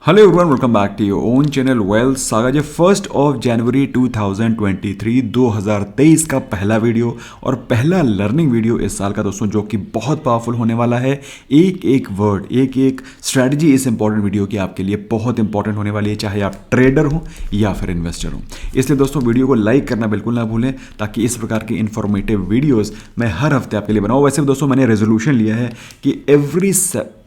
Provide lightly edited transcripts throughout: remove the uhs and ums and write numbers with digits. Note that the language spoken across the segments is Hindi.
Hello everyone, welcome back to your own channel wealth saga. जो 1 जनवरी 2023 2023 का पहला वीडियो और पहला लर्निंग वीडियो इस साल का दोस्तों, जो कि बहुत पावरफुल होने वाला है। एक एक वर्ड, एक एक स्ट्रैटेजी इस इंपॉर्टेंट वीडियो की आपके लिए बहुत इंपॉर्टेंट होने वाली है, चाहे आप ट्रेडर हो या फिर इन्वेस्टर हो। इसलिए दोस्तों वीडियो को लाइक करना बिल्कुल ना भूलें, ताकि इस प्रकार की इन्फॉर्मेटिव वीडियोज़ मैं हर हफ्ते आपके लिए बनाऊँ। वैसे दोस्तों मैंने रेजोल्यूशन लिया है कि every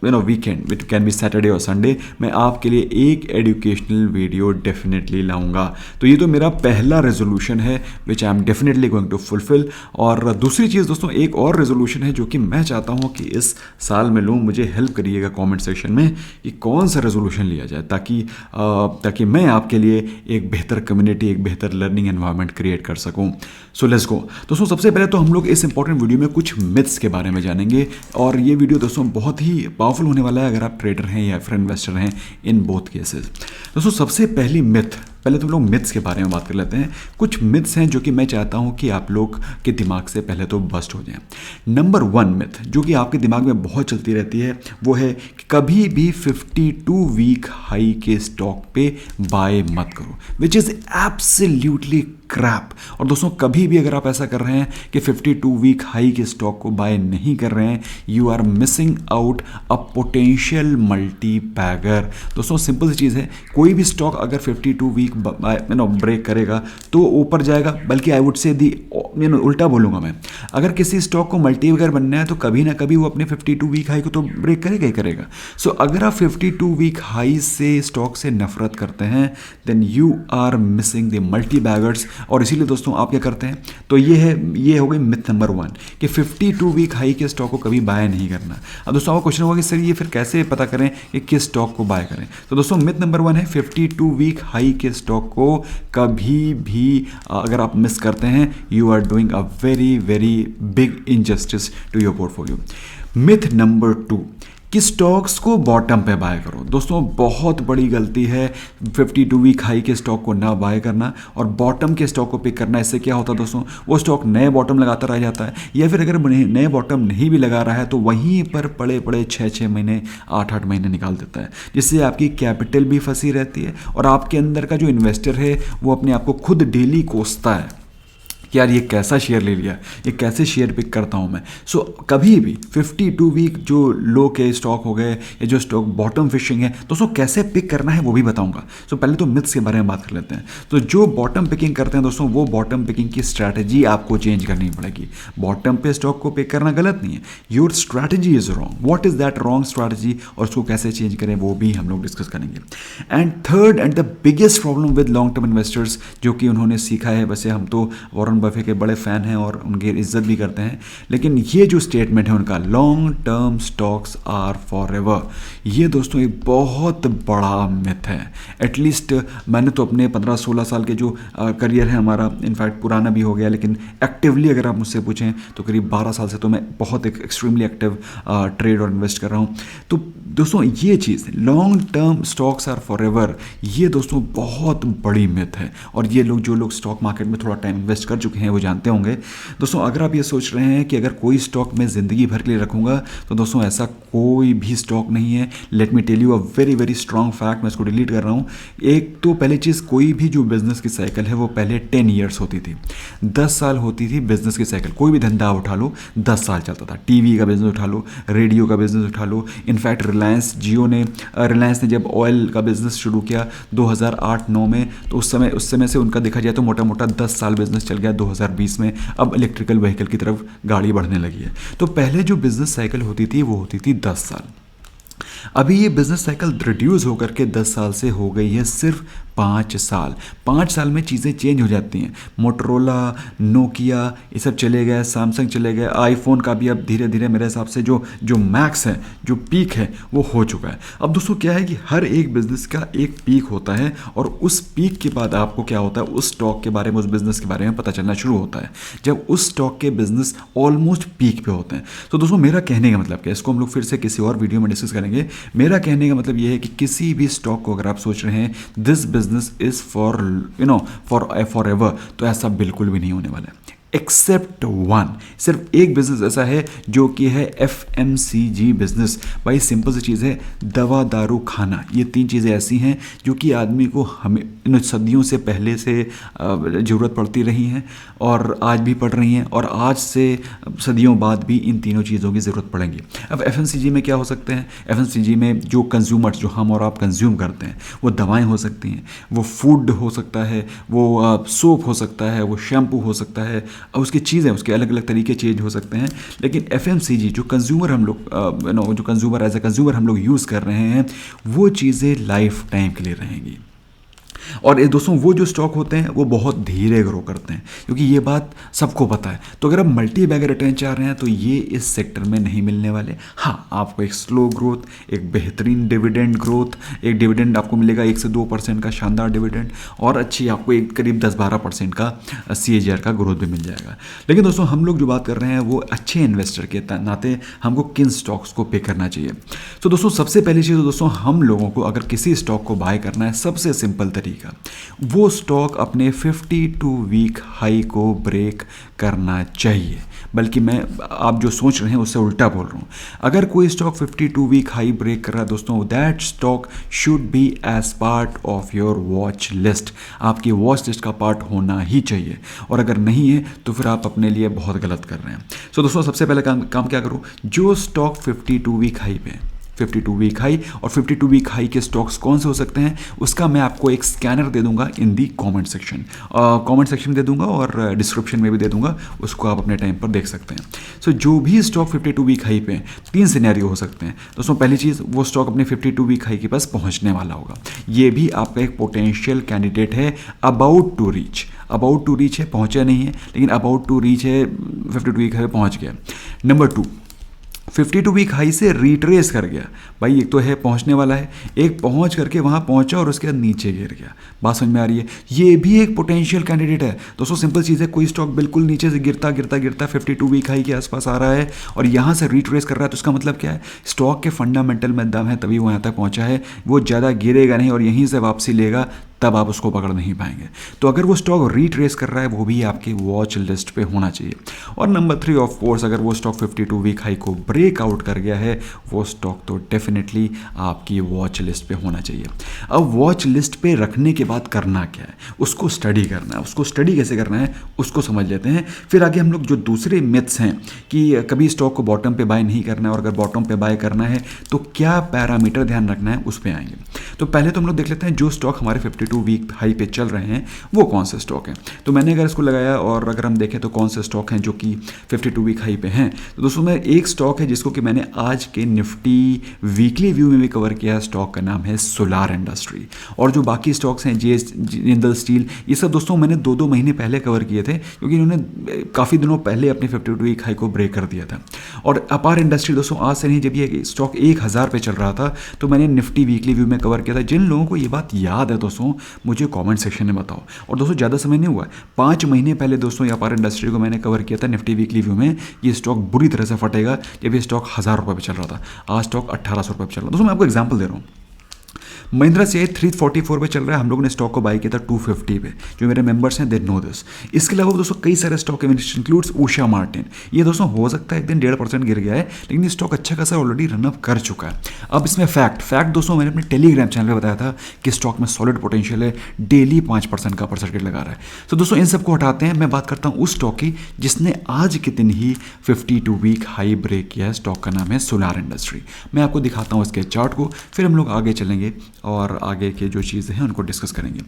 weekend, it can be Saturday और संडे, मैं आपके लिए एक एजुकेशनल वीडियो डेफिनेटली लाऊंगा। तो ये तो मेरा पहला रेजोल्यूशन है which I am definitely going to fulfil. और दूसरी चीज़ दोस्तों, एक और रेजोल्यूशन है जो कि मैं चाहता हूँ कि इस साल में लूँ। मुझे हेल्प करिएगा कमेंट सेक्शन में कि कौन सा रेजोल्यूशन लिया जाए, ताकि मैं आपके लिए एक बेहतर कम्युनिटी, एक बेहतर लर्निंग एनवायरनमेंट क्रिएट कर सकूँ। सो लेट्स गो दोस्तों। सबसे पहले तो हम लोग इस इंपॉर्टेंट वीडियो में कुछ मिथ्स के बारे में जानेंगे, और ये वीडियो दोस्तों बहुत ही पावरफुल होने वाला है अगर आप ट्रेडर हैं या फिर इन्वेस्टर हैं, इन बोथ केसेस। दोस्तों सबसे पहली मिथ, पहले तो हम लोग मिथ्स के बारे में बात कर लेते हैं। कुछ मिथ्स हैं जो कि मैं चाहता हूं कि आप लोग के दिमाग से पहले तो बस्ट हो जाएं। नंबर 1 मिथ जो कि आपके दिमाग में बहुत चलती रहती है, वो है कि कभी भी 52 वीक हाई के स्टॉक पे बाय मत करो, विच इज़ एब्सोल्युटली क्रैप। और दोस्तों कभी भी अगर आप ऐसा कर रहे हैं कि 52 वीक हाई के स्टॉक को बाय नहीं कर रहे हैं, you are missing out a potential multi bagger. दोस्तों सिंपल सी चीज़ है, कोई भी स्टॉक अगर 52 वीक ब्रेक करेगा तो ऊपर जाएगा, बल्कि आई वुड से दी उल्टा बोलूँगा मैं, अगर किसी स्टॉक को मल्टी बैगर बनना है तो कभी ना कभी वो अपने 52 वीक हाई को तो ब्रेक करेगा ही करेगा। सो अगर आप 52 वीक हाई से स्टॉक से नफरत करते हैं, then you are missing the multi baggers. और इसीलिए दोस्तों आप क्या करते हैं, तो ये हो गई मिथ नंबर 1 कि 52 वीक हाई के स्टॉक को कभी बाय नहीं करना। अब दोस्तों आपका क्वेश्चन होगा कि सर ये फिर कैसे पता करें कि किस स्टॉक को बाय करें। तो दोस्तों मिथ नंबर 1 है 52 वीक हाई के स्टॉक को कभी भी अगर आप मिस करते हैं, you are doing a very very big injustice to your portfolio. Myth number 2 कि स्टॉक्स को बॉटम पे बाय करो। दोस्तों बहुत बड़ी गलती है 52 वीक हाई के स्टॉक को ना बाय करना और बॉटम के स्टॉक को पिक करना। इससे क्या होता है दोस्तों, वो स्टॉक नए बॉटम लगाता रह जाता है, या फिर अगर नए बॉटम नहीं भी लगा रहा है तो वहीं पर पड़े पड़े 6-6 महीने 8-8 महीने निकाल देता है, जिससे आपकी कैपिटल भी फंसी रहती है और आपके अंदर का जो इन्वेस्टर है वो अपने आप को खुद डेली कोसता है कि यार ये कैसा शेयर ले लिया, ये कैसे शेयर पिक करता हूँ मैं। सो कभी भी 52 वीक जो लो के स्टॉक हो गए या जो स्टॉक बॉटम फिशिंग है, दोस्तों कैसे पिक करना है वो भी बताऊंगा। सो पहले तो मिथ्स के बारे में बात कर लेते हैं। तो जो बॉटम पिकिंग करते हैं दोस्तों, वो बॉटम पिकिंग की स्ट्रैटेजी आपको चेंज करनी पड़ेगी। बॉटम पे स्टॉक को पिक करना गलत नहीं है, your strategy is wrong. What is that wrong strategy और उसको कैसे चेंज करें वो भी हम लोग डिस्कस करेंगे। And third and the biggest problem with long term investors, जो कि उन्होंने सीखा है, वैसे हम तो वॉरेन बफे के बड़े फैन हैं और उनकी इज्जत भी करते हैं, लेकिन ये जो स्टेटमेंट है उनका, long term stocks are for ever, ये दोस्तों एक बहुत बड़ा मिथ है। एटलीस्ट मैंने तो अपने 15-16 साल के जो करियर है हमारा, इनफैक्ट पुराना भी हो गया, लेकिन एक्टिवली अगर आप मुझसे पूछें तो करीब 12 साल से तो मैं बहुत एक एक्सट्रीमली एक्टिव ट्रेड और इन्वेस्ट कर रहा हूँ। तो दोस्तों ये चीज़ long term stocks are for ever, ये दोस्तों बहुत बड़ी मिथ है। और ये लोग, जो लोग स्टॉक मार्केट में थोड़ा टाइम इन्वेस्ट कर चुके हैं, वो जानते होंगे। दोस्तों अगर आप ये सोच रहे हैं कि अगर कोई स्टॉक मैं ज़िंदगी भर के लिए रखूँगा, तो दोस्तों ऐसा कोई भी स्टॉक नहीं है। Let me tell you a very very strong fact, मैं इसको डिलीट कर रहा हूँ। एक तो पहली चीज़, कोई भी जो बिजनेस की साइकिल है वो पहले 10 ईयर्स होती थी, 10 साल होती थी बिजनेस की साइकिल। कोई भी धंधा उठा लो 10 साल चलता था। टीवी का बिजनेस उठा लो, रेडियो का बिजनेस उठा लो, इनफैक्ट रिलायंस ने जब ऑयल का बिजनेस शुरू किया 2008-9 में, तो उस समय से उनका देखा जाए तो मोटा मोटा 10 साल बिजनेस चल गया। 2020 में अब इलेक्ट्रिकल व्हीकल की तरफ गाड़ी बढ़ने लगी है। तो पहले जो बिजनेस साइकिल होती थी वो होती थी 10 साल। अभी ये बिजनेस साइकिल रिड्यूस होकर के 10 साल से हो गई है सिर्फ 5 साल। 5 साल में चीज़ें चेंज हो जाती हैं। मोटरोला, नोकिया, ये सब चले गए, सैमसंग चले गए, आईफोन का भी अब धीरे धीरे मेरे हिसाब से जो मैक्स है, जो पीक है, वो हो चुका है। अब दोस्तों क्या है कि हर एक बिजनेस का एक पीक होता है, और उस पीक के बाद आपको क्या होता है, उस स्टॉक के बारे में, उस बिजनेस के बारे में पता चलना शुरू होता है, जब उस स्टॉक के बिजनेस ऑलमोस्ट पीक पे होते हैं। तो दोस्तों मेरा कहने का मतलब क्या है, इसको हम लोग फिर से किसी और वीडियो में डिस्कस करेंगे। मेरा कहने का मतलब ये है कि किसी भी स्टॉक को अगर आप सोच रहे हैं this business is for ever, तो ऐसा बिल्कुल भी नहीं होने वाला है। एक्सेप्ट वन, सिर्फ एक बिजनेस ऐसा है जो कि है FMCG बिजनेस। भाई सिंपल सी चीज़ है, दवा दारू खाना, ये 3 चीज़ें ऐसी हैं जो कि आदमी को हमें इन सदियों से पहले से ज़रूरत पड़ती रही हैं और आज भी पड़ रही हैं, और आज से सदियों बाद भी इन तीनों चीज़ों की ज़रूरत पड़ेगी। अब FMCG में क्या हो सकते हैं? FMCG में जो कंज्यूमर्स, जो हम और आप कंज्यूम करते हैं, वो दवाएं हो सकती हैं, वो फूड हो सकता है, वो सोप हो सकता है, वो शैम्पू हो सकता है, उसकी चीज़ें, उसके अलग अलग तरीके चेंज हो सकते हैं। लेकिन FMCG जो कंज्यूमर हम लोग जो कंज्यूमर एज ए कंज्यूमर हम लोग यूज़ कर रहे हैं, वो चीज़ें लाइफ टाइम के लिए रहेंगी। और ये दोस्तों वो जो स्टॉक होते हैं वो बहुत धीरे ग्रो करते हैं, क्योंकि ये बात सबको पता है। तो अगर आप मल्टी बैगर रिटर्न चाह रहे हैं तो ये इस सेक्टर में नहीं मिलने वाले। हाँ, आपको एक स्लो ग्रोथ, एक बेहतरीन डिविडेंड ग्रोथ, एक डिविडेंड आपको मिलेगा 1 से 2% का शानदार डिविडेंड, और अच्छी आपको एक करीब 10-12% का CAGR का ग्रोथ भी मिल जाएगा। लेकिन दोस्तों हम लोग जो बात कर रहे हैं वो अच्छे इन्वेस्टर के नाते हमको किन स्टॉक्स को पिक करना चाहिए। तो दोस्तों सबसे पहली चीज़, दोस्तों हम लोगों को अगर किसी स्टॉक को बाय करना है, सबसे सिंपल तरीका, वो स्टॉक अपने 52 वीक हाई को ब्रेक करना चाहिए। बल्कि मैं, आप जो सोच रहे हैं उससे उल्टा बोल रहा हूँ। अगर कोई स्टॉक 52 वीक हाई ब्रेक कर रहा है दोस्तों, that stock should be as part of your watch list, आपकी वॉच लिस्ट का पार्ट होना ही चाहिए। और अगर नहीं है तो फिर आप अपने लिए बहुत गलत कर रहे हैं। सो दोस्तों सबसे पहले काम क्या करूँ, जो स्टॉक 52 वीक हाई पे, 52 वीक हाई और 52 वीक हाई के स्टॉक्स कौन से हो सकते हैं, उसका मैं आपको एक स्कैनर दे दूंगा इन दी कमेंट सेक्शन दे दूंगा, और डिस्क्रिप्शन में भी दे दूंगा, उसको आप अपने टाइम पर देख सकते हैं। सो जो भी स्टॉक 52 वीक हाई पे, 3 सिनेरियो हो सकते हैं दोस्तों। पहली चीज़, वो स्टॉक अपने 52 वीक हाई के पास पहुंचने वाला होगा, ये भी आपका एक पोटेंशियल कैंडिडेट है अबाउट टू रीच है, पहुंचा नहीं है लेकिन अबाउट टू रीच है, 52 वीक हाई पहुंच गया। नंबर 2, 52 वीक हाई से रिट्रेस कर गया। भाई एक तो है पहुंचने वाला है, एक पहुंच करके वहां पहुंचा और उसके बाद नीचे गिर गया। बात समझ में आ रही है? ये भी एक पोटेंशियल कैंडिडेट है दोस्तों। सिंपल चीज़ है, कोई स्टॉक बिल्कुल नीचे से गिरता 52 वीक हाई के आसपास आ रहा है और यहाँ से रिट्रेस कर रहा है, तो उसका मतलब क्या है, स्टॉक के फंडामेंटल में दम है, तभी वो यहाँ तक पहुँचा है। वो ज़्यादा गिरेगा नहीं और यहीं से वापसी लेगा, तब आप उसको पकड़ नहीं पाएंगे। तो अगर वो स्टॉक रिट्रेस कर रहा है, वो भी आपकी वॉच लिस्ट पे होना चाहिए। और नंबर 3, ऑफ कोर्स, अगर वो स्टॉक 52 वीक हाई को ब्रेकआउट कर गया है, वो स्टॉक तो डेफिनेटली आपकी वॉच लिस्ट पे होना चाहिए। अब वॉच लिस्ट पे रखने के बाद करना क्या है, उसको स्टडी करना है। उसको स्टडी कैसे करना है उसको समझ लेते हैं, फिर आगे हम लोग जो दूसरे मिथ्स हैं कि कभी स्टॉक को बॉटम पे बाय नहीं करना है, और अगर बॉटम पे बाय करना है तो क्या पैरामीटर ध्यान रखना है, उस पे आएंगे। तो पहले तो हम लोग देख लेते हैं जो स्टॉक हमारे 52 वीक हाई पे चल रहे हैं वो कौन से स्टॉक हैं। तो मैंने अगर इसको लगाया और अगर हम देखें तो कौन से स्टॉक हैं जो कि 52 वीक हाई पे हैं, तो दोस्तों में एक स्टॉक है जिसको कि मैंने आज के निफ्टी वीकली व्यू में भी कवर किया है। स्टॉक का नाम है सोलार इंडस्ट्री। और जो बाकी स्टॉक्स हैं, जिंदल स्टील, ये सब दोस्तों मैंने 2-2 महीने पहले कवर किए थे, क्योंकि इन्होंने काफ़ी दिनों पहले अपने 52 वीक हाई को ब्रेक कर दिया था। और अपार इंडस्ट्री दोस्तों आज से नहीं, जब ये स्टॉक 1000 पे चल रहा था तो मैंने निफ्टी वीकली व्यू में कवर किया था। जिन लोगों को ये बात याद है दोस्तों, मुझे कमेंट सेक्शन में बताओ। और दोस्तों ज़्यादा समय नहीं हुआ है, 5 महीने पहले दोस्तों ये अपार इंडस्ट्री को मैंने कवर किया था निफ्टी वीकली व्यू में। ये स्टॉक बुरी तरह से फटेगा जब ये स्टॉक 1000 रुपये पे चल रहा था। आज स्टॉक 1800 रुपये पे चल रहा है। दोस्तों मैं आपको एग्जाम्पल दे रहा हूँ, महिंद्रा से 344 पे चल रहा है, हम लोगों ने स्टॉक को बाय किया था 250 पे। जो मेरे मेंबर्स हैं दे नो दिस। इसके अलावा दोस्तों कई सारे स्टॉक इंक्लूड्स उषा मार्टिन। ये दोस्तों हो सकता है एक दिन 1.5% गिर गया है, लेकिन ये स्टॉक अच्छा खासा ऑलरेडी रनअप कर चुका है। अब इसमें फैक्ट दोस्तों मैंने अपने टेलीग्राम चैनल पर बताया था कि स्टॉक में सॉलिड पोटेंशियल है, डेली 5% का परसेंटेज लगा रहा है। तो दोस्तों इन सबको हटाते हैं, मैं बात करता हूँ उस स्टॉक की जिसने आज के दिन ही 52 वीक हाई ब्रेक किया है। स्टॉक का नाम है सोलार इंडस्ट्री। मैं आपको दिखाता हूँ इसके चार्ट को, फिर हम लोग आगे चलेंगे और आगे के जो चीज़ें हैं उनको डिस्कस करेंगे।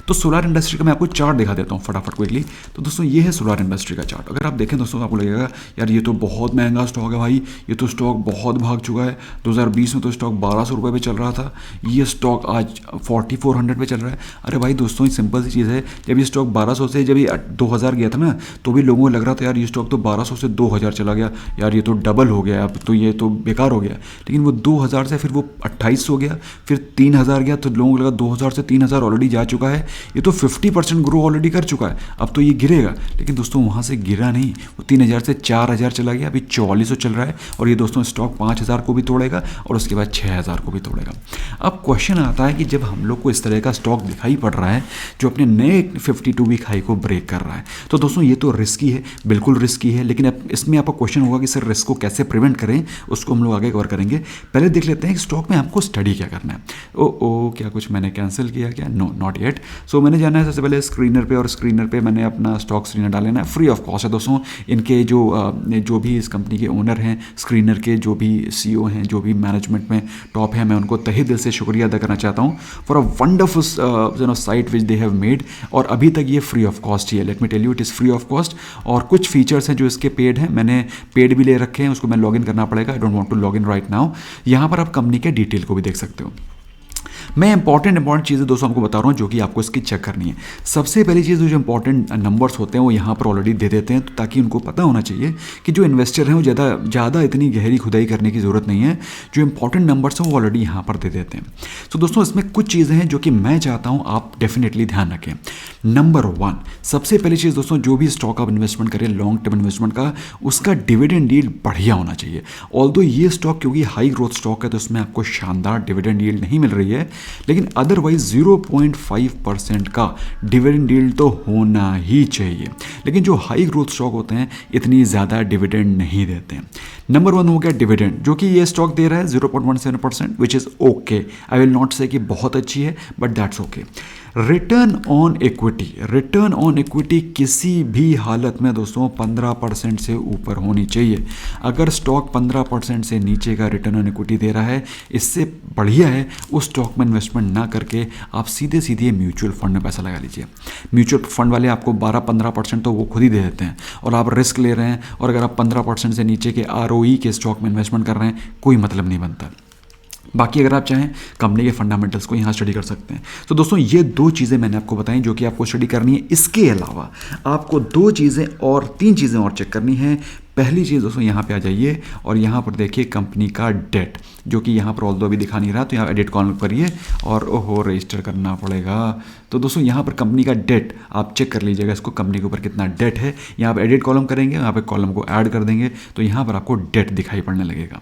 तो सोलार इंडस्ट्री का मैं आपको चार्ट दिखा देता हूँ फटाफट क्विकली। तो दोस्तों ये है सोलार इंडस्ट्री का चार्ट। अगर आप देखें दोस्तों आपको लगेगा यार ये तो बहुत महंगा स्टॉक है भाई, ये तो स्टॉक बहुत भाग चुका है। 2020 में तो स्टॉक 1200 रुपये पे चल रहा था, ये स्टॉक आज 4400 पे चल रहा है। अरे भाई दोस्तों ये सिंपल सी चीज़ है, जब ये स्टॉक 1200 से जब ये 2000 गया था ना, तो भी लोगों को लग रहा था यार ये स्टॉक तो 1200 से 2000 चला गया, यार ये तो डबल हो गया, अब तो ये तो बेकार हो गया। लेकिन वो 2000 से फिर वो 2800 हो गया, फिर 3000 1000 गया तो लोगों को लगा 2000 से 3000 ऑलरेडी जा चुका है, ये तो 50% ग्रो ऑलरेडी कर चुका है, अब तो ये गिरेगा। लेकिन दोस्तों वहाँ से गिरा नहीं, वो 3000 से 4000 चला गया, अभी 4400 चल रहा है। और ये दोस्तों स्टॉक 5000 को भी तोड़ेगा और उसके बाद 6000 को भी तोड़ेगा। अब क्वेश्चन आता है कि जब हम लोग को इस तरह का स्टॉक दिखाई पड़ रहा है जो अपने नए 52 वीक हाई को ब्रेक कर रहा है, तो दोस्तों ये तो रिस्की है, बिल्कुल रिस्की है। लेकिन अब इसमें आपका क्वेश्चन होगा कि सर रिस्क को कैसे प्रिवेंट करें, उसको हम लोग आगे कवर करेंगे। पहले देख लेते हैं कि स्टॉक में आपको स्टडी क्या करना है। ओ क्या कुछ मैंने कैंसिल किया क्या? No not yet. सो मैंने जाना है सबसे पहले स्क्रीनर पे, और स्क्रीनर पे मैंने अपना स्टॉक स्क्रीनर डाल लेना है, फ्री ऑफ कॉस्ट है दोस्तों। इनके जो भी इस कंपनी के ओनर हैं, स्क्रीनर के जो भी सीईओ हैं, जो भी मैनेजमेंट में टॉप है, मैं उनको तहे दिल से शुक्रिया अदा करना चाहता हूँ for a wonderful site which they have made. और अभी तक ये फ्री ऑफ कॉस्ट ही है, let me tell you it is free of cost. और कुछ फीचर्स हैं जो इसके पेड हैं, मैंने पेड भी ले रखे हैं, उसको मैं लॉगिन करना पड़ेगा। I don't want to log in right now. यहाँ पर आप कंपनी के डिटेल को भी देख सकते हो। मैं इंपॉर्टेंट चीज़ें दोस्तों आपको बता रहा हूँ जो कि आपको इसकी चेक करनी है। सबसे पहली चीज़ जो इंपॉर्टेंट नंबर्स होते हैं वो यहाँ पर ऑलरेडी दे देते हैं, तो ताकि उनको पता होना चाहिए कि जो इन्वेस्टर हैं वो ज़्यादा इतनी गहरी खुदाई करने की ज़रूरत नहीं है। जो इंपॉर्टेंट नंबर्स हैं वो ऑलरेडी यहाँ पर दे देते हैं। तो दोस्तों इसमें कुछ चीज़ें हैं जो कि मैं चाहता हूँ आप डेफिनेटली ध्यान रखें। नंबर 1, सबसे पहली चीज़ दोस्तों, जो भी स्टॉक आप इन्वेस्टमेंट करें लॉन्ग टर्म इन्वेस्टमेंट का, उसका डिविडेंड यील्ड बढ़िया होना चाहिए। ऑल्दो ये स्टॉक क्योंकि हाई ग्रोथ स्टॉक है तो उसमें आपको शानदार डिविडेंड यील्ड नहीं मिल रही है, लेकिन अदरवाइज 0.5% का डिविडेंड यील्ड तो होना ही चाहिए। लेकिन जो हाई ग्रोथ स्टॉक होते हैं इतनी ज़्यादा डिविडेंड नहीं देते हैं। नंबर 1 हो गया डिविडेंड, जो कि ये स्टॉक दे रहा है 0.17%, which is okay. I will not से कि बहुत अच्छी है, but that's okay. Return on equity किसी भी हालत में दोस्तों 15% से ऊपर होनी चाहिए। अगर स्टॉक 15% से नीचे का रिटर्न ऑन इक्विटी दे रहा है, इससे बढ़िया है उस स्टॉक में इन्वेस्टमेंट ना करके आप सीधे म्यूचुअल फंड में पैसा लगा लीजिए। म्यूचुअल फंड वाले आपको 12-15% तो वो खुद ही दे देते हैं, और आप रिस्क ले रहे हैं। और अगर आप 15% से नीचे के ROE के स्टॉक में इन्वेस्टमेंट कर रहे हैं, कोई मतलब नहीं बनता। बाकी अगर आप चाहें कंपनी के फंडामेंटल्स को यहाँ स्टडी कर सकते हैं। तो दोस्तों ये 2 चीज़ें मैंने आपको बताई जो कि आपको स्टडी करनी है। इसके अलावा आपको 2 चीज़ें और 3 चीज़ें और चेक करनी है। पहली चीज़ दोस्तों यहाँ पे आ जाइए और यहाँ पर देखिए कंपनी का डेट, जो कि यहाँ पर ऑल्दो अभी दिखा नहीं रहा, तो यहाँ एडिट कॉलम करिए और ओहो रजिस्टर करना पड़ेगा। तो दोस्तों यहाँ पर कंपनी का डेट आप चेक कर लीजिएगा, इसको कंपनी के ऊपर कितना डेट है। यहाँ पर एडिट कॉलम करेंगे, यहाँ पे कॉलम को ऐड कर देंगे, तो यहाँ पर आपको डेट दिखाई पड़ने लगेगा।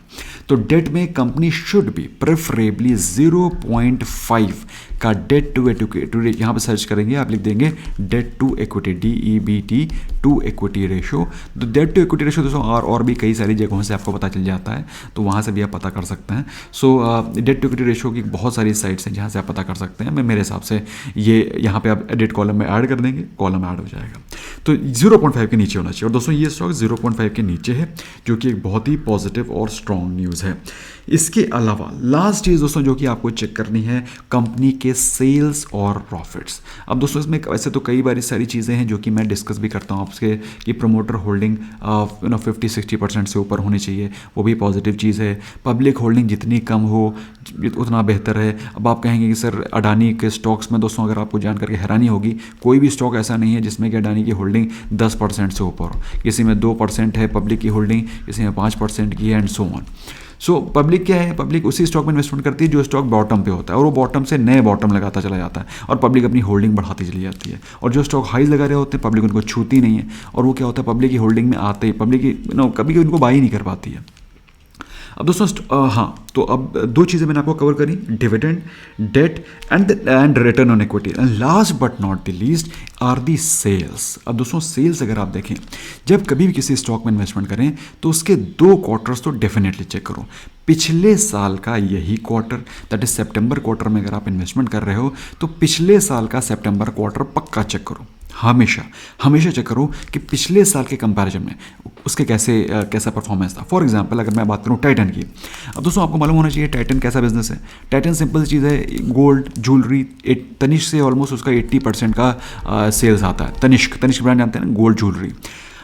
तो डेट में कंपनी शुड बी प्रेफरेबली 0.5 का डेट टू इक्विटी, यहाँ पर सर्च करेंगे, आप लिख देंगे debt to equity, DEBT to equity ratio. तो डेट टू इक्विटी रेशो दोस्तों और भी कई सारी जगहों से आपको पता चल जाता है, तो वहाँ से भी आप पता कर सकते हैं। सो डेट टू इक्विटी रेशो की बहुत सारी साइट्स हैं जहाँ से आप पता कर सकते हैं। मैं मेरे हिसाब से ये यहाँ पे आप एडिट कॉलम में ऐड कर देंगे, कॉलम ऐड हो जाएगा। तो 0.5 के नीचे होना चाहिए। और दोस्तों ये स्टॉक 0.5 के नीचे है, जो कि एक बहुत ही पॉजिटिव और स्ट्रॉन्ग न्यूज़ है। इसके अलावा लास्ट चीज़ दोस्तों जो कि आपको चेक करनी है, कंपनी के सेल्स और प्रॉफिट्स। अब दोस्तों इसमें वैसे तो कई बार सारी चीज़ें हैं जो कि मैं डिस्कस भी करता हूँ आपसे, कि प्रमोटर होल्डिंग 50-60% से ऊपर होनी चाहिए, वो भी पॉजिटिव चीज़ है। पब्लिक होल्डिंग जितनी कम हो उतना बेहतर है। अब आप कहेंगे कि सर अडानी के स्टॉक्स में दोस्तों अगर आपको जान करके हैरानी होगी, कोई भी स्टॉक ऐसा नहीं है जिसमें कि अडानी की होल्डिंग 10% से ऊपर हो। किसी में 2% है पब्लिक की होल्डिंग, किसी में 5% की है, and so on. So public क्या है, पब्लिक उसी स्टॉक में इन्वेस्टमेंट करती है जो स्टॉक बॉटम पे होता है, और वो बॉटम से नए बॉटम लगाता चला जाता है, और पब्लिक अपनी होल्डिंग बढ़ाती चली जाती है। और जो स्टॉक हाई लगा रहे होते हैं पब्लिक उनको छूती नहीं है, और वो क्या होता है पब्लिक की होल्डिंग में आते ही पब्लिक की कभी उनको बाई नहीं कर पाती है। अब दोस्तों हाँ, तो अब 2 चीज़ें मैंने आपको कवर करी, dividend, debt and return on equity. And last but not the least are the sales. अब दोस्तों सेल्स अगर आप देखें, जब कभी भी किसी स्टॉक में इन्वेस्टमेंट करें तो उसके 2 क्वार्टर्स तो डेफिनेटली चेक करो। पिछले साल का यही quarter, that is September quarter में अगर आप इन्वेस्टमेंट कर रहे हो तो पिछले साल का सितंबर क्वार्टर पक्का चेक करो। हमेशा चेक करो कि पिछले साल के कंपैरिजन में उसके कैसा परफॉर्मेंस था। फॉर एग्जांपल अगर मैं बात करूं टाइटन की, अब दोस्तों आपको मालूम होना चाहिए टाइटन कैसा बिजनेस है। टाइटन सिंपल चीज़ है, गोल्ड ज्वेलरी। तनिष्क से ऑलमोस्ट उसका 80% का सेल्स आता है। तनिष्क ब्रांड जानते हैं ना, गोल्ड ज्वेलरी।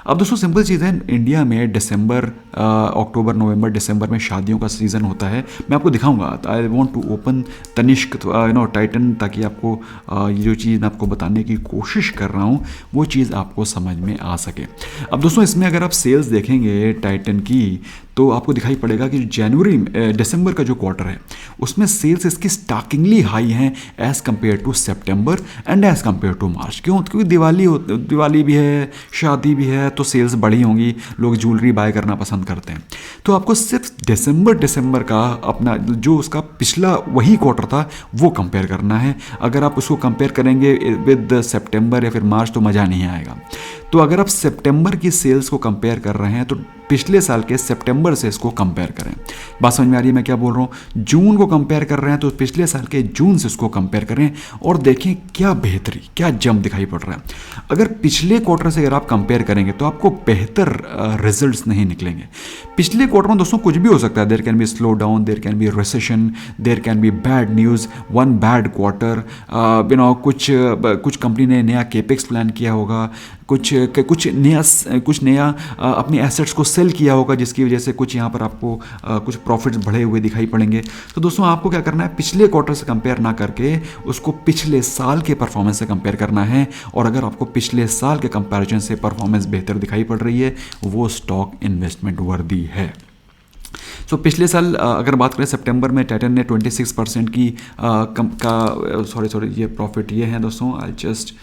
अब दोस्तों सिंपल चीज़ है, इंडिया में दिसंबर, अक्टूबर, नवंबर, दिसंबर में शादियों का सीज़न होता है। मैं आपको दिखाऊंगा, I want to open Tanishq Titan, ताकि आपको ये जो चीज़ मैं आपको बताने की कोशिश कर रहा हूँ वो चीज़ आपको समझ में आ सके। अब दोस्तों इसमें अगर आप सेल्स देखेंगे टाइटन की, तो आपको दिखाई पड़ेगा कि जनवरी दिसंबर का जो क्वार्टर है उसमें सेल्स इसकी स्टार्किंगली हाई हैं एज़ कम्पेयर टू सितंबर and as compare to March. क्यों? क्योंकि दिवाली भी है, शादी भी है, तो सेल्स बढ़ी होंगी, लोग ज्वेलरी बाय करना पसंद करते हैं। तो आपको सिर्फ दिसंबर का अपना जो उसका पिछला वही क्वार्टर था वो कंपेयर करना है। अगर आप उसको कंपेयर करेंगे विद सितंबर या फिर मार्च तो मज़ा नहीं आएगा। तो अगर आप सितंबर की सेल्स को कंपेयर कर रहे हैं तो पिछले साल के सितंबर से इसको कंपेयर करें। बात समझ में आ रही है मैं क्या बोल रहा हूँ? जून को कंपेयर कर रहे हैं तो पिछले साल के जून से इसको कंपेयर करें और देखें क्या बेहतरी, क्या जंप दिखाई पड़ रहा है। अगर पिछले क्वार्टर से अगर आप कंपेयर करेंगे तो आपको बेहतर रिजल्ट्स नहीं निकलेंगे। पिछले क्वार्टर में दोस्तों कुछ भी हो सकता है, there can be slow down, there can be recession, there can be bad news, one bad quarter, कुछ कंपनी ने नया केपेक्स प्लान किया होगा, कुछ नया अपनी एसेट्स को सेल किया होगा जिसकी वजह से कुछ यहाँ पर आपको कुछ प्रॉफिट्स बढ़े हुए दिखाई पड़ेंगे। तो दोस्तों आपको क्या करना है, पिछले क्वार्टर से कंपेयर ना करके उसको पिछले साल के परफॉर्मेंस से कंपेयर करना है। और अगर आपको पिछले साल के कंपैरिजन से परफॉर्मेंस बेहतर दिखाई पड़ रही है वो स्टॉक इन्वेस्टमेंट वर्दी है। सो पिछले साल अगर बात करें सितंबर में टाइटन ने 26% की ये प्रॉफिट ये हैं दोस्तों, आई जस्ट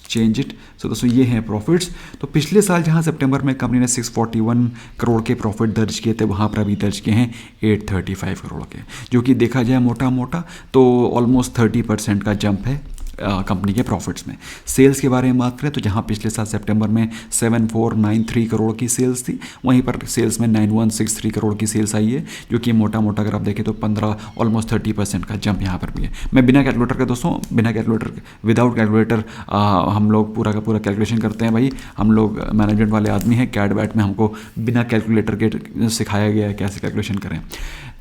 चेंज इट। सो दोस्तों ये हैं प्रॉफिट्स। तो पिछले साल जहां सितंबर में कंपनी ने 641 करोड़ के प्रॉफिट दर्ज किए थे वहां पर अभी दर्ज किए हैं 835 करोड़ के, जो कि देखा जाए मोटा मोटा तो ऑलमोस्ट 30% का जंप है कंपनी के प्रॉफिट्स में। सेल्स के बारे में बात करें तो जहां पिछले साल सितंबर में 7493 करोड़ की सेल्स थी वहीं पर सेल्स में 9163 करोड़ की सेल्स आई है, जो कि मोटा मोटा अगर आप देखें तो 15 ऑलमोस्ट 30% का जंप यहाँ पर भी है। मैं बिना कैलकुलेटर के दोस्तों, विदाउट कैलकुलेटर हम लोग पूरा का पूरा कैलकुलेशन करते हैं भाई, हम लोग मैनेजमेंट वाले आदमी हैं, कैड बैट में हमको बिना कैलकुलेटर के सिखाया गया है कैसे कैलकुलेशन करें।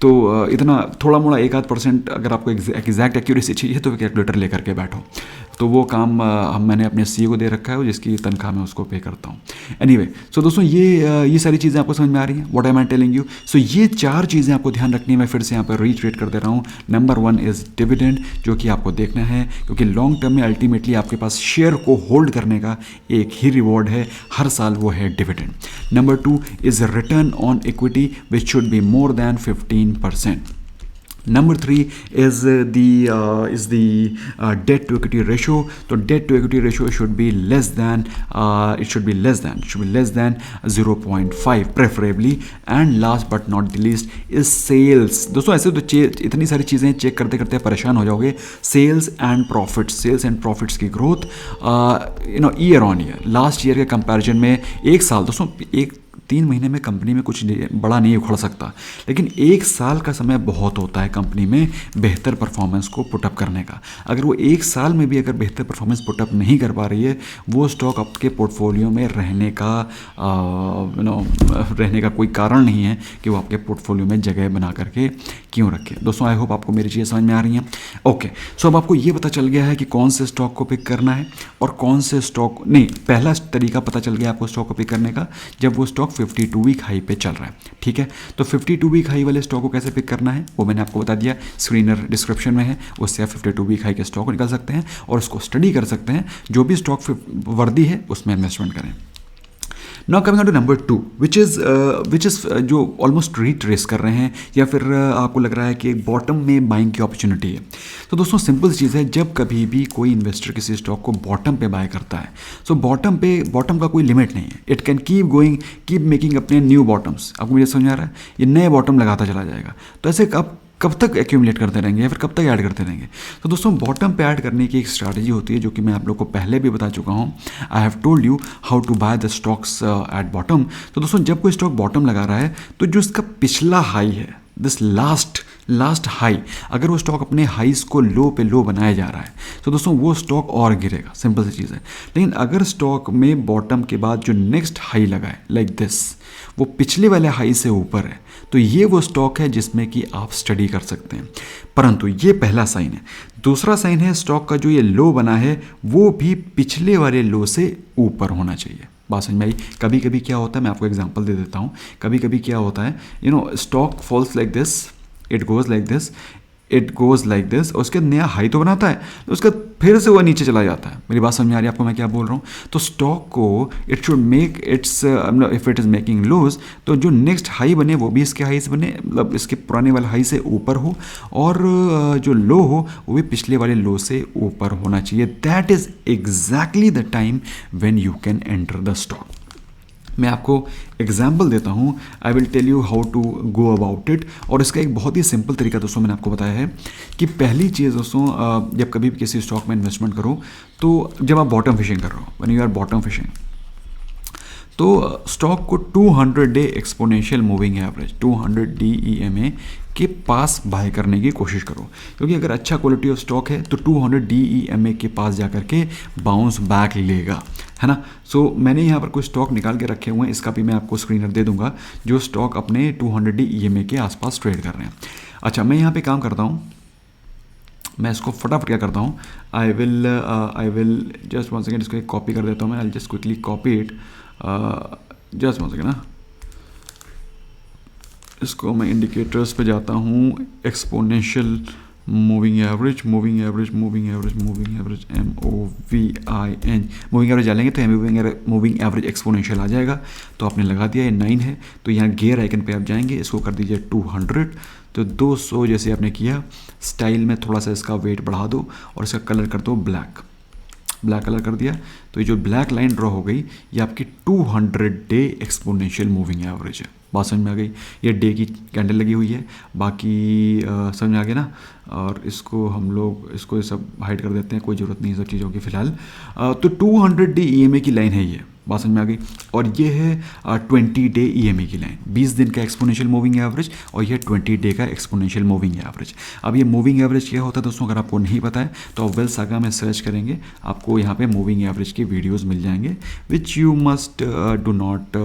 तो इतना थोड़ा मोड़ा 1-8% अगर आपको एग्जैक्ट एक्यूरेसी चाहिए तो कैलकुलेटर लेकर के बैठो। तो वो काम मैंने अपने सीईओ को दे रखा है जिसकी तनख्वाह मैं उसको पे करता हूँ। एनीवे सो दोस्तों ये सारी चीज़ें आपको समझ में आ रही हैं, what I am telling you. So ये 4 चीज़ें आपको ध्यान रखनी है, मैं फिर से यहाँ पर रीट्रेट कर दे रहा हूँ। नंबर 1 इज़ डिविडेंड, जो कि आपको देखना है क्योंकि लॉन्ग टर्म में अल्टीमेटली आपके पास शेयर को होल्ड करने का एक ही रिवॉर्ड है हर साल, वो है dividend. Number 2 is return on equity which should be more than 15%. Number 3 is the debt to equity ratio. So debt to equity ratio should be less than 0.5 preferably. And last but not the least is sales. दोस्तों ऐसे तो इतनी सारी चीज़ें चेक करते करते परेशान हो जाओगे। सेल्स एंड प्रॉफिट्स की growth year on year, last year के कंपैरिजन में एक साल दोस्तों, 3 महीने में कंपनी में कुछ बड़ा नहीं उखड़ सकता, लेकिन 1 साल का समय बहुत होता है कंपनी में बेहतर परफॉर्मेंस को पुटअप करने का। अगर वो 1 साल में भी अगर बेहतर परफॉर्मेंस पुटअप नहीं कर पा रही है, वो स्टॉक आपके पोर्टफोलियो में रहने का कोई कारण नहीं है कि वो आपके पोर्टफोलियो में जगह बना करके क्यों रखे। दोस्तों आई होप आपको मेरी चीज़ें समझ में आ रही हैं। ओके सो अब आपको ये पता चल गया है कि कौन से स्टॉक को पिक करना है और कौन से स्टॉक नहीं, पहला तरीका पता चल गया आपको स्टॉक को पिक करने का जब वो स्टॉक 52 वीक हाई पे चल रहा है। ठीक है, तो 52 वीक हाई वाले स्टॉक को कैसे पिक करना है वो मैंने आपको बता दिया, स्क्रीनर डिस्क्रिप्शन में है, उससे आप 52 वीक हाई के स्टॉक को निकाल सकते हैं और उसको स्टडी कर सकते हैं। जो भी स्टॉक वर्दी है उसमें इन्वेस्टमेंट करें। Now coming on to number 2 which is जो ऑलमोस्ट रीट्रेस कर रहे हैं या फिर आपको लग रहा है कि एक बॉटम में बाइंग की अपॉर्चुनिटी है। तो दोस्तों सिंपल चीज़ है, जब कभी भी कोई इन्वेस्टर किसी स्टॉक को बॉटम पे बाय करता है तो बॉटम का कोई लिमिट नहीं है, इट कैन कीप मेकिंग अपने न्यू बॉटम्स। आपको मुझे समझ आ रहा है, ये नए बॉटम लगाता चला जाएगा। तो ऐसे कब तक एक्यूमुलेट करते रहेंगे या फिर कब तक ऐड करते रहेंगे। तो दोस्तों बॉटम पे ऐड करने की एक स्ट्रैटेजी होती है जो कि मैं आप लोग को पहले भी बता चुका हूँ। I have told you how to buy the stocks at bottom. तो दोस्तों जब कोई स्टॉक बॉटम लगा रहा है तो जो इसका पिछला हाई है, दिस लास्ट हाई, अगर वो स्टॉक अपने हाईज को लो पे लो बनाया जा रहा है तो दोस्तों वो स्टॉक और गिरेगा, सिंपल सी चीज़ है। लेकिन अगर स्टॉक में बॉटम के बाद जो नेक्स्ट हाई लगा है लाइक दिस, वो पिछले वाले हाई से ऊपर है, तो ये वो स्टॉक है जिसमें कि आप स्टडी कर सकते हैं। परंतु ये पहला साइन है। दूसरा साइन है स्टॉक का जो ये लो बना है वो भी पिछले वाले लो से ऊपर होना चाहिए। बात समझ में आई। कभी कभी क्या होता है, मैं आपको एग्जांपल दे देता हूँ। कभी कभी क्या होता है, stock falls like this, it goes like this, it goes like this, उसके नया हाई तो बनाता है, तो उसका फिर से वो नीचे चला जाता है। मेरी बात समझ आ रही है आपको मैं क्या बोल रहा हूँ? तो स्टॉक को it should make its, if it is making lose, तो जो नेक्स्ट हाई बने वो भी इसके हाई से बने, मतलब इसके पुराने वाले हाई से ऊपर हो, और जो लो हो वो भी पिछले वाले लो से ऊपर होना चाहिए। That is exactly the time when you can enter the stock. मैं आपको एग्जाम्पल देता हूँ, I will tell you how to go about it. और इसका एक बहुत ही सिंपल तरीका दोस्तों मैंने आपको बताया है कि पहली चीज़ दोस्तों, जब कभी भी किसी स्टॉक में इन्वेस्टमेंट करो, तो जब आप बॉटम फिशिंग कर रहे हो, when you are bottom fishing, तो स्टॉक को 200 day exponential moving average 200 DEMA के पास बाय करने की कोशिश करो, क्योंकि अगर अच्छा क्वालिटी ऑफ स्टॉक है तो 200 DEMA के पास जा करके बाउंस बैक लेगा, है ना। सो मैंने यहाँ पर कुछ स्टॉक निकाल के रखे हुए हैं, इसका भी मैं आपको स्क्रीनर दे दूंगा, जो स्टॉक अपने 200 DEMA के आसपास ट्रेड कर रहे हैं। अच्छा, मैं यहाँ पे काम करता हूँ, मैं इसको फटाफट क्या करता हूँ, I will just one second, इसको एक कॉपी कर देता हूँ मैं, I just quickly copy it, just one second ना, इसको मैं इंडिकेटर्स पे जाता हूँ, exponential moving average moving average moving average moving average MOVIN moving average डालेंगे तो मूविंग एवरेज एक्सपोनेंशियल आ जाएगा। तो आपने लगा दिया, ये 9 है, तो यहाँ गेयर आइकन पे आप जाएंगे, इसको कर दीजिए 200, तो 200 जैसे आपने किया, स्टाइल में थोड़ा सा इसका वेट बढ़ा दो और इसका कलर कर दो ब्लैक कलर कर दिया। तो ये जो ब्लैक लाइन ड्रॉ हो गई, ये आपकी 200 डे एक्सपोनेंशियल मूविंग एवरेज है। बात समझ में आ गई? ये डे की कैंडल लगी हुई है, बाकी समझ में आ गया ना। और इसको हम लोग इसको सब हाइड कर देते हैं, कोई ज़रूरत नहीं है सब चीज़ों की फ़िलहाल। तो 200 डे EMA की लाइन है ये, बात समझ में आ गई। और ये है 20 डे EMA की लाइन, 20 दिन का एक्सपोनेंशियल मूविंग एवरेज, और ये 20 डे का एक्सपोनेंशियल मूविंग एवरेज। अब ये मूविंग एवरेज क्या होता है दोस्तों, अगर आपको नहीं पता है तो आप वेल्थ सागा में सर्च करेंगे, आपको यहाँ पे मूविंग एवरेज के वीडियोस मिल जाएंगे, which you must do not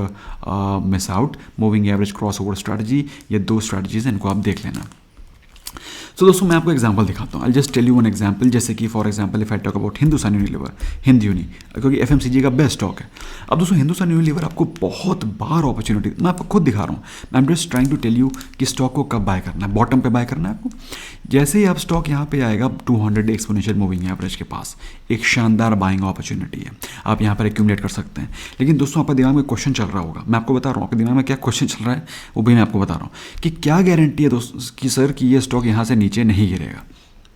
miss out. Moving average, cross over strategy, ये 2 स्ट्रैटेजीज, इनको आप देख लेना। सो दोस्तों मैं आपको एग्जांपल दिखाता हूँ, I just tell you one example. जैसे कि for example if I talk about Hindustan Unilever, हिंदयूनी, क्योंकि FMCG का बेस्ट स्टॉक है। अब दोस्तों हिंदुस्तान यूनिलीवर आपको बहुत बार अपॉर्चुनिटी, मैं आपको खुद दिखा रहा हूँ, I am just trying to tell you कि स्टॉक को कब बाय करना है। बॉटम पे बाय करना है आपको। जैसे ही आप स्टॉक यहाँ पे आएगा 200 एक्सपोनेंशियल मूविंग एवरेज के पास, एक शानदार बाइंग अपॉर्चुनिटी है, आप यहाँ पर एक्यूमुलेट कर सकते हैं। लेकिन दोस्तों आपके दिमाग में क्वेश्चन चल रहा होगा, मैं आपको बता रहा हूँ आपके दिमाग में क्या क्वेश्चन चल रहा है, वो भी मैं आपको बता रहा हूँ कि क्या गारंटी है दोस्तों कि सर कि ये स्टॉक यहाँ से नीचे नहीं गिरेगा।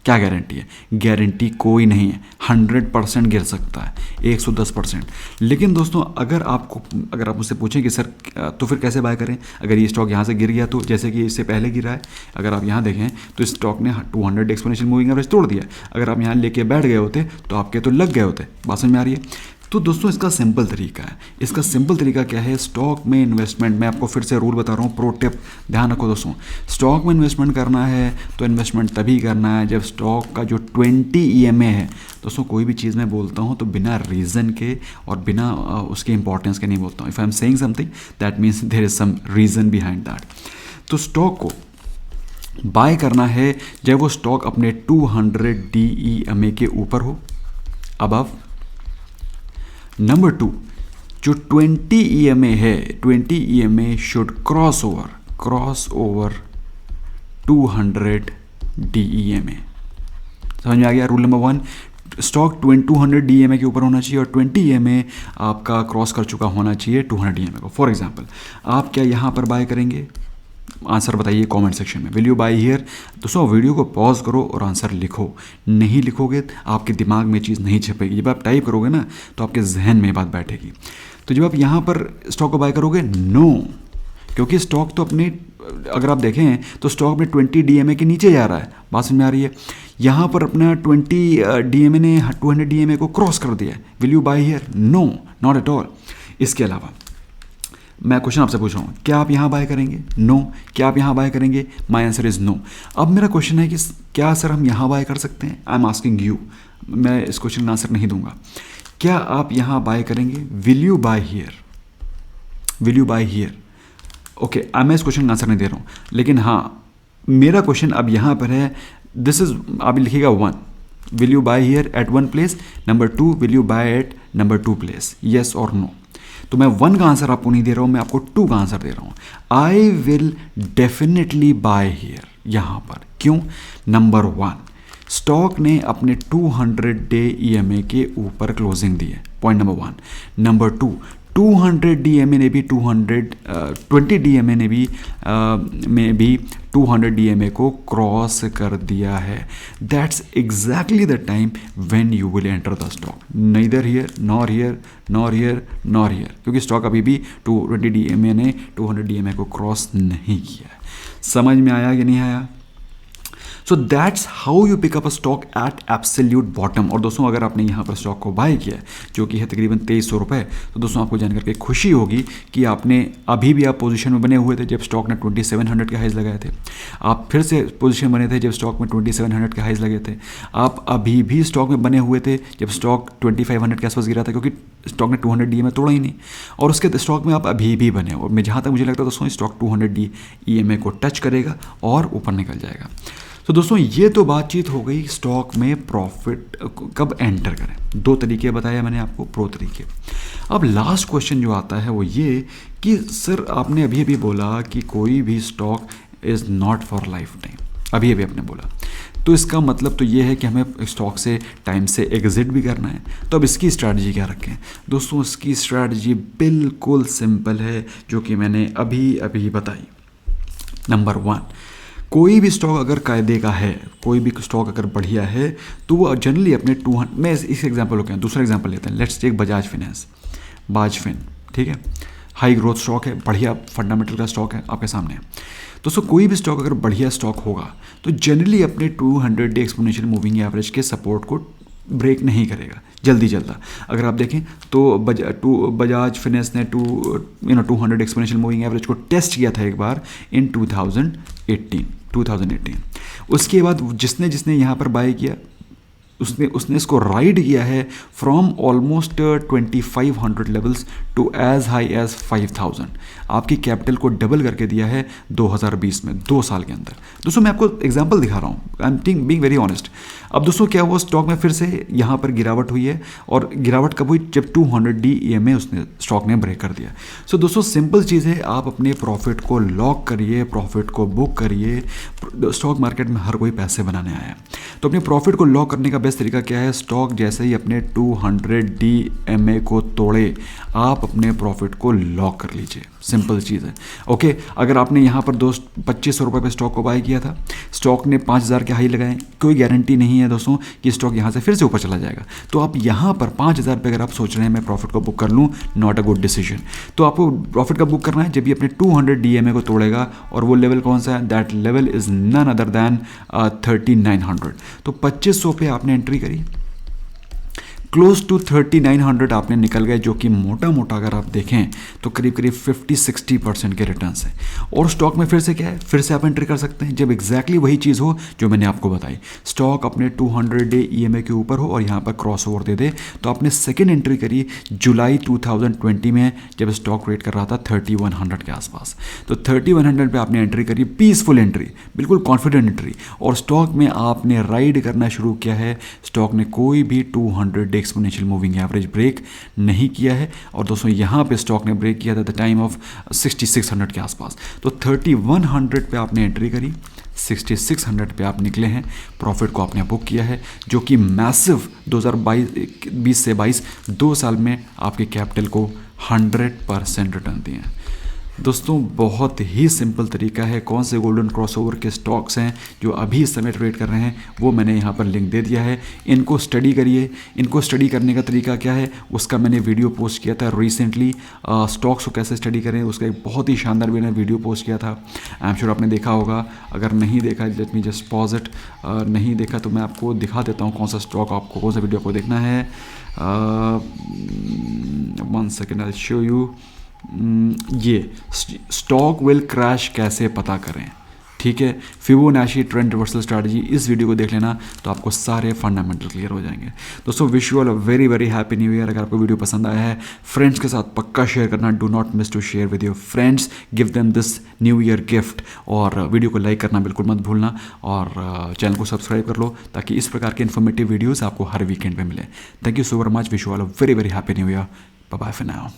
क्या गारंटी है? गारंटी कोई नहीं है, 100% गिर सकता है, 110%। लेकिन दोस्तों अगर आप मुझसे पूछें कि सर तो फिर कैसे बाय करें, अगर ये स्टॉक यहाँ से गिर गया तो, जैसे कि इससे पहले गिरा है, अगर आप यहाँ देखें तो इस स्टॉक ने 200 एक्सपोनेंशियल मूविंग एवरेज तोड़ दिया। अगर आप यहाँ लेके बैठ गए होते तो आपके तो लग गए होते। बात समझ में आ रही है? तो दोस्तों इसका सिंपल तरीका है, इसका सिंपल तरीका क्या है, स्टॉक में इन्वेस्टमेंट, मैं आपको फिर से रूल बता रहा हूँ, प्रो टिप ध्यान रखो दोस्तों। स्टॉक में इन्वेस्टमेंट करना है तो इन्वेस्टमेंट तभी करना है जब स्टॉक का जो 20 EMA है। दोस्तों कोई भी चीज़ मैं बोलता हूँ तो बिना रीज़न के और बिना उसके इंपॉर्टेंस के नहीं बोलता हूँ। If I am saying something that means there is some reason behind that. तो स्टॉक को बाय करना है जब वो स्टॉक अपने 200 DEMA के ऊपर हो, अबव। नंबर 2, जो 20 EMA है, 20 EMA should cross over 200 DEMA। समझ में आ गया? रूल नंबर 1, स्टॉक 200 DEMA के ऊपर होना चाहिए और 20 EMA आपका क्रॉस कर चुका होना चाहिए 200 DEMA को। फॉर एग्जांपल आप क्या यहाँ पर बाय करेंगे? आंसर बताइए कमेंट सेक्शन में, विल यू बाय हियर? दोस्तों वीडियो को पॉज करो और आंसर लिखो, नहीं लिखोगे आपके दिमाग में चीज़ नहीं छपेगी। जब आप टाइप करोगे ना तो आपके जहन में बात बैठेगी। तो जब आप यहाँ पर स्टॉक को बाय करोगे, नो, क्योंकि स्टॉक तो अपने, अगर आप देखें तो स्टॉक अपने 20 DMA के नीचे जा रहा है। बात समझ में आ रही है? यहाँ पर अपना 20 DMA ने 200 DMA को क्रॉस कर दिया है। Will you buy here? No, not at all. इसके अलावा मैं क्वेश्चन आपसे पूछ रहा हूँ, क्या आप यहाँ बाय करेंगे? नो। क्या आप यहाँ बाय करेंगे? My answer is no. अब मेरा क्वेश्चन है कि क्या सर हम यहाँ बाय कर सकते हैं? आई एम आस्किंग यू, मैं इस क्वेश्चन का आंसर नहीं दूंगा। क्या आप यहाँ बाय करेंगे? Will you buy here? Will you buy here? Okay, मैं इस क्वेश्चन का आंसर नहीं दे रहा हूँ, लेकिन हाँ मेरा क्वेश्चन अब यहाँ पर है, दिस इज, आप लिखिएगा 1, will you buy here at 1 place, number 2, will you buy at number 2 place, yes और नो। तो मैं 1 का आंसर आपको नहीं दे रहा हूँ, मैं आपको 2 का आंसर दे रहा हूँ। I will definitely buy here, यहाँ पर क्यों? नंबर 1, स्टॉक ने अपने 200 डे EMA के ऊपर क्लोजिंग दी है, पॉइंट नंबर 1। नंबर 2, 200 DMA ने भी 20 DMA ने भी में भी 200 DMA को क्रॉस कर दिया है। That's exactly the time when you will enter the stock, neither here nor here nor here nor here, क्योंकि स्टॉक अभी भी 220 DMA ने 200 DMA को क्रॉस नहीं किया है। समझ में आया कि नहीं आया? So that's how you pick up a stock at absolute bottom. और दोस्तों अगर आपने यहाँ पर स्टॉक को बाय किया है जो कि है तकरीबन 2300 रुपये, तो दोस्तों आपको जानकर के खुशी होगी कि आपने अभी भी आप पोजीशन में बने हुए थे जब स्टॉक ने 2700 के हाइज लगाए थे। आप फिर से पोजीशन बने थे जब स्टॉक में 2700 के हाइज लगे थे। आप अभी भी स्टॉक में बने हुए थे जब स्टॉक 2500 के आसपास गिरा था, क्योंकि स्टॉक ने 200 DMA तोड़ा ही नहीं, और उसके स्टॉक में आप अभी भी बने। और मैं जहाँ तक मुझे लगता है दोस्तों स्टॉक 200 EMA को टच करेगा और ऊपर निकल जाएगा। तो दोस्तों ये तो बातचीत हो गई स्टॉक में प्रॉफिट कब एंटर करें। 2 तरीके बताया मैंने आपको, प्रो तरीके। अब लास्ट क्वेश्चन जो आता है वो ये कि सर आपने अभी अभी बोला कि कोई भी stock is not for life time, अभी अभी आपने बोला, तो इसका मतलब तो ये है कि हमें स्टॉक से टाइम से एग्जिट भी करना है। तो अब इसकी स्ट्रैटेजी क्या रखें? दोस्तों इसकी स्ट्रैटेजी बिल्कुल सिंपल है, जो कि मैंने अभी अभी बताई। नंबर 1, कोई भी स्टॉक अगर कायदे का है, कोई भी स्टॉक अगर बढ़िया है, तो वो जनरली अपने 200, मैं इस एग्जांपल को दूसरा एग्जांपल लेते हैं, लेट्स टेक बजाज फाइनेंस, बाज फिन, ठीक है, हाई ग्रोथ स्टॉक है, बढ़िया फंडामेंटल का स्टॉक है आपके सामने। दोस्तों कोई भी स्टॉक अगर बढ़िया स्टॉक होगा तो जनरली अपने 200 डे एक्सपोनेंशियल मूविंग एवरेज के सपोर्ट को ब्रेक नहीं करेगा जल्दी। अगर आप देखें तो बजाज फाइनेंस ने 200 एक्सपोनेंशियल मूविंग एवरेज को टेस्ट किया था एक बार इन 2018। उसके बाद जिसने यहाँ पर बाय किया उसने इसको राइड किया है from almost 2500 levels to as high as 5000। आपकी कैपिटल को डबल करके दिया है 2020 में, 2 साल के अंदर। दोस्तों मैं आपको एग्जांपल दिखा रहा हूँ, I am being very honest. अब दोस्तों क्या हुआ, स्टॉक में फिर से यहाँ पर गिरावट हुई है, और गिरावट कब हुई? जब 200 EMA उसने स्टॉक ने ब्रेक कर दिया। सो दोस्तों सिंपल चीज़ है, आप अपने प्रॉफिट को लॉक करिए, प्रॉफिट को बुक करिए। स्टॉक मार्केट में हर कोई पैसे बनाने आया है, तो अपने प्रॉफिट को लॉक करने का बेस्ट तरीका क्या है? स्टॉक जैसे ही अपने 200 DMA को तोड़े, आप अपने प्रॉफिट को लॉक कर लीजिए। सिंपल चीज़ है। ओके, अगर आपने यहाँ पर 2500 रुपये पे स्टॉक को बाय किया था, स्टॉक ने 5000 के हाई लगाए, कोई गारंटी नहीं है दोस्तों कि स्टॉक यहाँ से फिर से ऊपर चला जाएगा। तो आप यहाँ पर 5000 पे अगर आप सोच रहे हैं मैं प्रॉफिट को बुक कर लूँ, नॉट अ गुड डिसीजन। तो आपको प्रॉफिट का बुक करना है जब ये अपने 200 DMA को तोड़ेगा, और वो लेवल कौन सा है? That level is none other than 3900। तो 2500 पे आपने एंट्री करी, क्लोज टू 3900 आपने निकल गए, जो कि मोटा मोटा अगर आप देखें तो करीब करीब 50-60% के रिटर्न्स है। और स्टॉक में फिर से क्या है, फिर से आप एंट्री कर सकते हैं जब एग्जैक्टली वही चीज़ हो जो मैंने आपको बताई। स्टॉक अपने 200 डे EMA के ऊपर हो और यहाँ पर क्रॉस ओवर दे दे, तो आपने सेकेंड एंट्री करी जुलाई 2020 में, जब स्टॉक रेट कर रहा था 3100 के आसपास। तो 3100 पे आपने एंट्री करी, पीसफुल एंट्री, बिल्कुल कॉन्फिडेंट एंट्री, और स्टॉक में आपने राइड करना शुरू किया है। स्टॉक ने कोई भी 200 एक्सपोनेंशियल मूविंग एवरेज ब्रेक नहीं किया है, और दोस्तों यहाँ पे स्टॉक ने ब्रेक किया था द टाइम ऑफ 6600 के आसपास। तो 3100 पे आपने एंट्री करी, 6600 पे आप निकले हैं, प्रॉफिट को आपने बुक किया है, जो कि मैसिव 2020 से 22 2 साल में आपके कैपिटल को 100% रिटर्न दिए हैं। दोस्तों बहुत ही सिंपल तरीका है। कौन से गोल्डन क्रॉसओवर के स्टॉक्स हैं जो अभी इस समय ट्रेड कर रहे हैं, वो मैंने यहाँ पर लिंक दे दिया है। इनको स्टडी करिए। इनको स्टडी करने का तरीका क्या है, उसका मैंने वीडियो पोस्ट किया था रिसेंटली। स्टॉक्स को कैसे स्टडी करें उसका एक बहुत ही शानदार मैंने वीडियो पोस्ट किया था। आई एम श्योर आपने देखा होगा। अगर नहीं देखा, let me just pause it. नहीं देखा तो मैं आपको दिखा देता हूँ कौन सा स्टॉक आपको, कौन सा वीडियो आपको देखना है। 1 सेकेंड, आई शो यू। ये स्टॉक विल क्रैश कैसे पता करें, ठीक है, फिबोनाची ट्रेंड रिवर्सल स्ट्रैटेजी, इस वीडियो को देख लेना तो आपको सारे फंडामेंटल क्लियर हो जाएंगे। दोस्तों wish you all a very very happy new year. अगर आपको वीडियो पसंद आया है, फ्रेंड्स के साथ पक्का शेयर करना। Do not miss to share with your friends, give them this new year gift. और वीडियो को लाइक करना बिल्कुल मत भूलना, और चैनल को सब्सक्राइब कर लो ताकि इस प्रकार के इन्फॉर्मेटिव वीडियोज़ आपको हर वीकेंड पे मिले। Thank you so very much. Wish you all a very very happy new year. Bye bye for now.